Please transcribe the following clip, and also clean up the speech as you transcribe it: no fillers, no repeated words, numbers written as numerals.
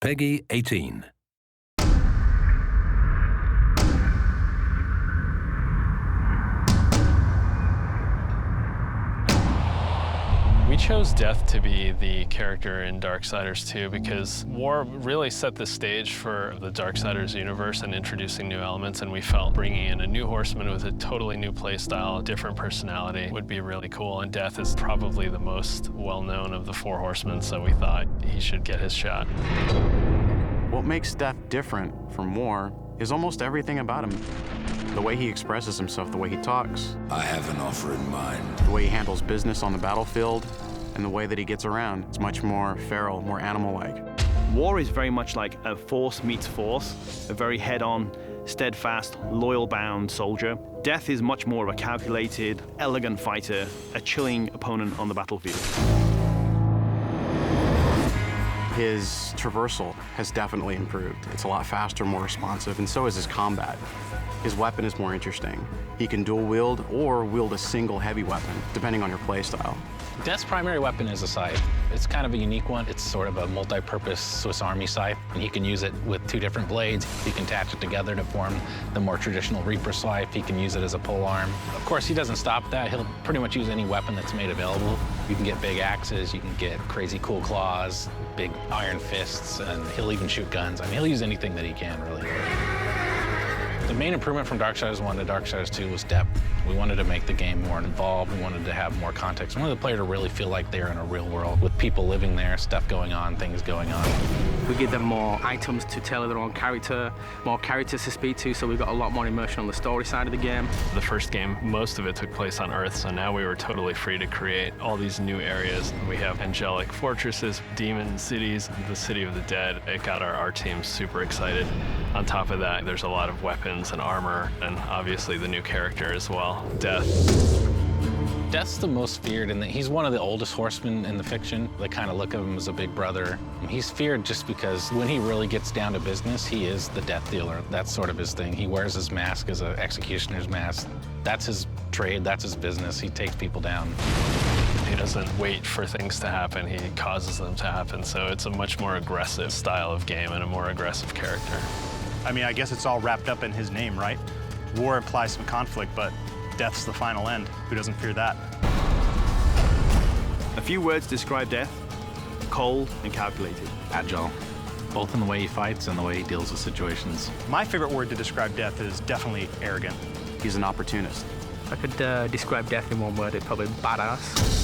Peggy 18. We chose Death to be the character in Darksiders 2 because War really set the stage for the Darksiders universe and introducing new elements, and we felt bringing in a new horseman with a totally new playstyle, a different personality would be really cool, and Death is probably the most well-known of the four horsemen, so we thought he should get his shot. What makes Death different from War is almost everything about him. The way he expresses himself, the way he talks. I have an offer in mind. The way he handles business on the battlefield, and the way that he gets around. It's much more feral, more animal-like. War is very much like a force meets force, a very head-on, steadfast, loyal-bound soldier. Death is much more of a calculated, elegant fighter, a chilling opponent on the battlefield. His traversal has definitely improved. It's a lot faster, more responsive, and so is his combat. His weapon is more interesting. He can dual wield or wield a single heavy weapon, depending on your playstyle. Death's primary weapon is a scythe. It's kind of a unique one. It's sort of a multi-purpose Swiss Army scythe. And he can use it with two different blades. He can attach it together to form the more traditional Reaper scythe. He can use it as a polearm. Of course, he doesn't stop that. He'll pretty much use any weapon that's made available. You can get big axes, you can get crazy cool claws, big iron fists, and he'll even shoot guns. I mean, he'll use anything that he can, really. The main improvement from Darksiders 1 to Darksiders 2 was depth. We wanted to make the game more involved. We wanted to have more context. We wanted the player to really feel like they're in a real world with people living there, stuff going on, things going on. We give them more items to tailor their own character, more characters to speak to, so we got a lot more immersion on the story side of the game. The first game, most of it took place on Earth, so now we were totally free to create all these new areas. We have angelic fortresses, demon cities, the city of the dead. It got our team super excited. On top of that, there's a lot of weapons and armor, and obviously the new character as well, Death. Death's the most feared, and he's one of the oldest horsemen in the fiction. They kind of look at him as a big brother. He's feared just because when he really gets down to business, he is the death dealer. That's sort of his thing. He wears his mask as an executioner's mask. That's his trade, that's his business. He takes people down. He doesn't wait for things to happen, he causes them to happen. So it's a much more aggressive style of game and a more aggressive character. I mean, I guess it's all wrapped up in his name, right? War implies some conflict, but Death's the final end. Who doesn't fear that? A few words describe Death: cold and calculated. Agile, both in the way he fights and the way he deals with situations. My favorite word to describe Death is definitely arrogant. He's an opportunist. If I could describe Death in one word, it'd probably be badass.